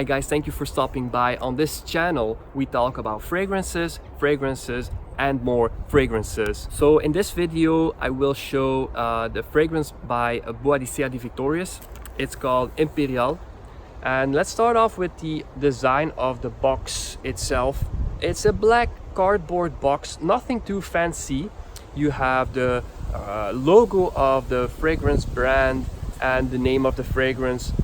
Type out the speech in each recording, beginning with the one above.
Hi guys, thank you for stopping by. On this channel we talk about fragrances, and more fragrances. So in this video I will show the fragrance by Boadicea The Victorious. It's called Imperial. And let's start off with the design of the box itself. It's a black cardboard box, nothing too fancy. You have the logo of the fragrance brand and the name of the fragrance.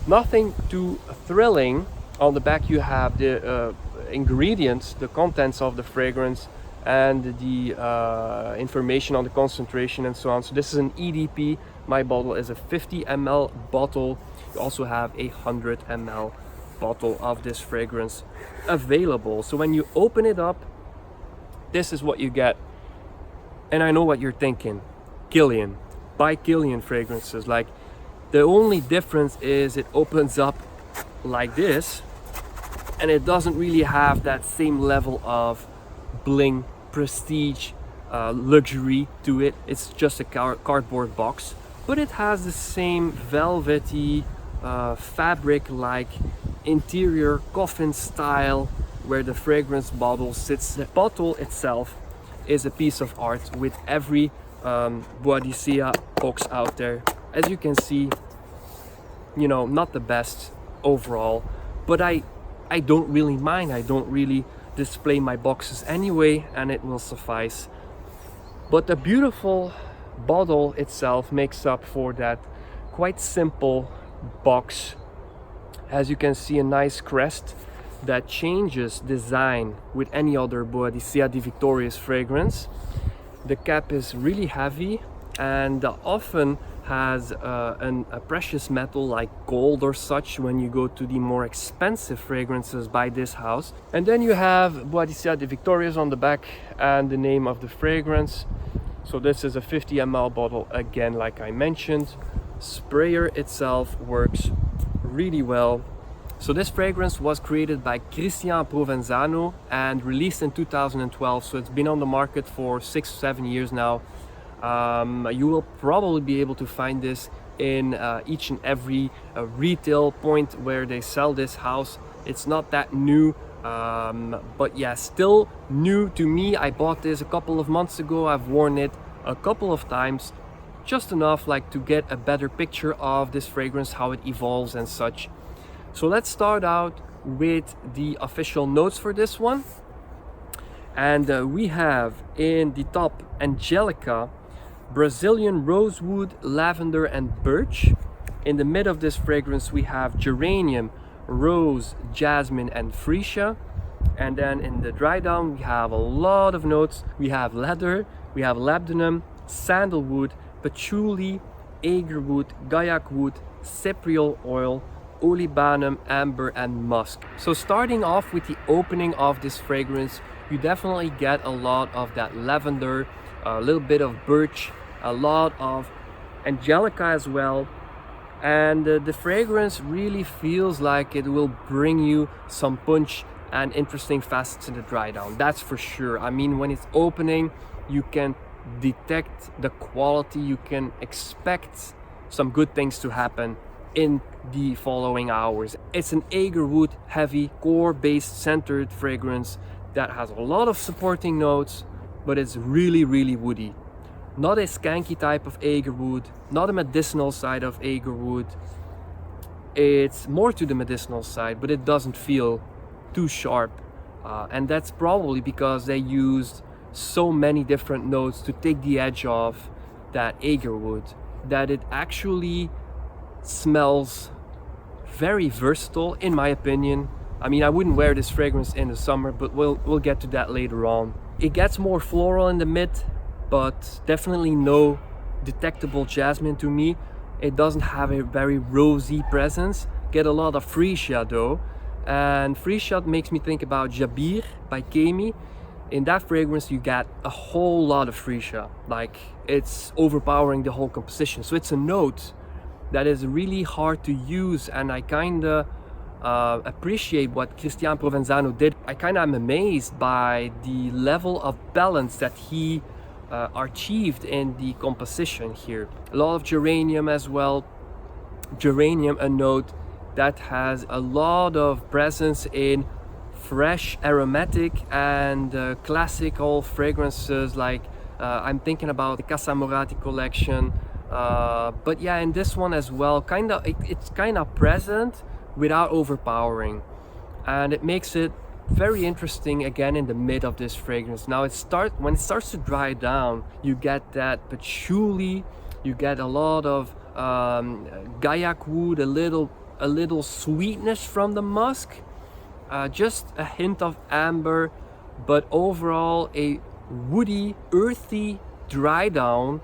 Nothing too thrilling. On the back you have the ingredients, the contents of the fragrance, and the information on the concentration and so on. So this is an EDP. My bottle is a 50 ml bottle. You also have a 100 ml bottle of this fragrance available. So when you open it up, this is what you get. And I know what you're thinking. Kilian. Buy Kilian fragrances. Like, the only difference is it opens up like this, and it doesn't really have that same level of bling, prestige, luxury to it. It's just a cardboard box, but it has the same velvety, fabric-like interior, coffin style, where the fragrance bottle sits. The bottle itself is a piece of art with every Boadicea box out there. As you can see, you know, not the best overall, but I don't really mind. I don't really display my boxes anyway, and it will suffice. But the beautiful bottle itself makes up for that quite simple box. As you can see, a nice crest that changes design with any other Boadicea The Victorious fragrance. The cap is really heavy and often has a precious metal like gold or such when you go to the more expensive fragrances by this house. And then you have Boadicea The Victorious on the back and the name of the fragrance. So this is a 50 ml bottle again, like I mentioned. Sprayer itself works really well. So this fragrance was created by Christian Provenzano and released in 2012. So it's been on the market for 6-7 years now. You will probably be able to find this in each and every retail point where they sell this house. It's not that new, but yeah, still new to me. I bought this a couple of months ago. I've worn it a couple of times, just enough like to get a better picture of this fragrance, how it evolves and such. So let's start out with the official notes for this one. And we have in the top Angelica, Brazilian rosewood, lavender and birch. In the mid of this fragrance we have geranium, rose, jasmine and freesia. And then in the dry down we have a lot of notes. We have leather, we have labdanum, sandalwood, patchouli, agarwood, guaiac wood, cypriol oil, olibanum, amber and musk. So starting off with the opening of this fragrance, you definitely get a lot of that lavender, a little bit of birch, a lot of angelica as well. And the fragrance really feels like it will bring you some punch and interesting facets in the dry down, that's for sure. I mean, when it's opening, you can detect the quality, you can expect some good things to happen in the following hours. It's an agarwood heavy, core based centered fragrance that has a lot of supporting notes, but it's really woody. Not a skanky type of agarwood, not a medicinal side of agarwood. It's more to the medicinal side, but it doesn't feel too sharp. And that's probably because they used so many different notes to take the edge off that agarwood, that it actually smells very versatile in my opinion. I mean, I wouldn't wear this fragrance in the summer, but we'll get to that later on. It gets more floral in the mid, but definitely no detectable jasmine to me. It doesn't have a very rosy presence. Get a lot of freesia though, and freesia makes me think about Jabir by Kemi. In that fragrance you get a whole lot of freesia, like it's overpowering the whole composition. So it's a note that is really hard to use, and I kinda appreciate what Christian Provenzano did. I kinda am amazed by the level of balance that he achieved in the composition here. A lot of geranium as well. Geranium, a note that has a lot of presence in fresh, aromatic and classical fragrances, like I'm thinking about the Casa Morati collection, but yeah, in this one as well, it's kind of present without overpowering, and it makes it very interesting again in the mid of this fragrance. Now when it starts to dry down, you get that patchouli, you get a lot of gaiac wood, a little sweetness from the musk, just a hint of amber, but overall a woody, earthy dry down.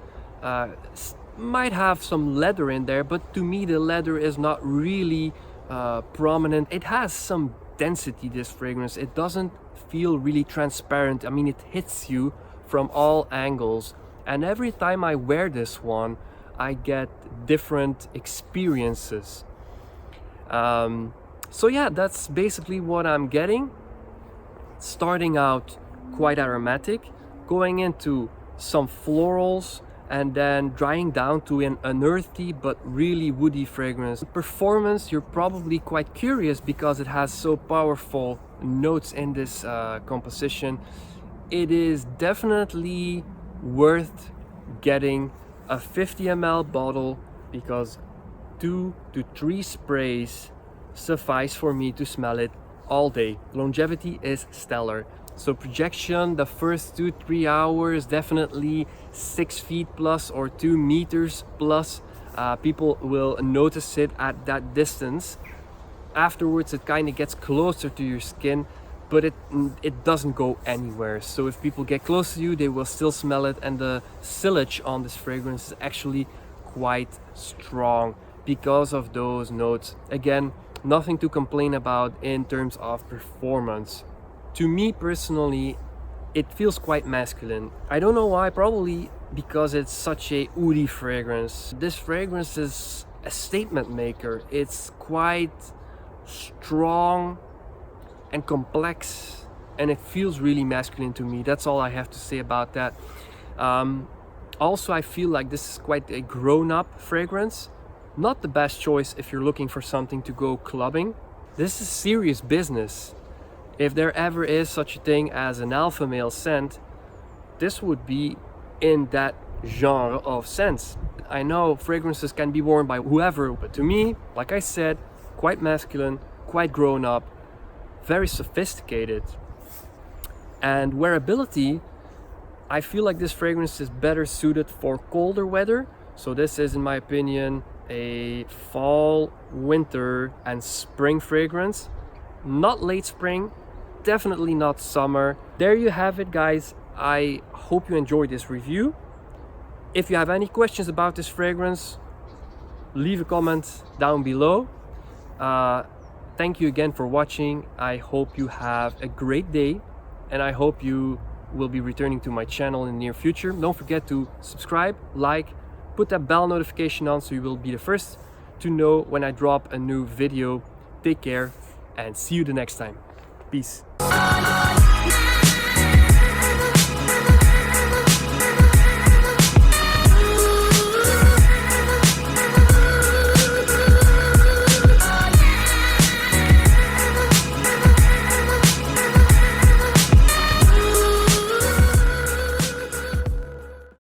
Might have some leather in there, but to me the leather is not really prominent. It has some density, this fragrance. It doesn't feel really transparent. I mean, it hits you from all angles, and every time I wear this one I get different experiences. So yeah, that's basically what I'm getting. Starting out quite aromatic, going into some florals, and then drying down to an earthy but really woody fragrance. Performance, you're probably quite curious because it has so powerful notes in this composition. It is definitely worth getting a 50 ml bottle, because 2 to 3 sprays suffice for me to smell it all day. Longevity is stellar. So projection, the first 2-3 hours, definitely 6 feet plus or 2 meters plus. People will notice it at that distance. Afterwards it kind of gets closer to your skin, but it doesn't go anywhere. So if people get close to you, they will still smell it, and the sillage on this fragrance is actually quite strong because of those notes. Again, nothing to complain about in terms of performance. To me personally, it feels quite masculine. I don't know why, probably because it's such a woody fragrance. This fragrance is a statement maker. It's quite strong and complex, and it feels really masculine to me. That's all I have to say about that. Also, I feel like this is quite a grown-up fragrance. Not the best choice if you're looking for something to go clubbing. This is serious business. If there ever is such a thing as an alpha male scent, this would be in that genre of scents. I know fragrances can be worn by whoever, but to me, like I said, quite masculine, quite grown up, very sophisticated. And wearability, I feel like this fragrance is better suited for colder weather. So this is, in my opinion, a fall, winter and spring fragrance. Not late spring, definitely not summer. There you have it, guys. I hope you enjoyed this review. If you have any questions about this fragrance, leave a comment down below. Thank you again for watching. I hope you have a great day, and I hope you will be returning to my channel in the near future. Don't forget to subscribe, like, put that bell notification on so you will be the first to know when I drop a new video. Take care and see you the next time. Peace.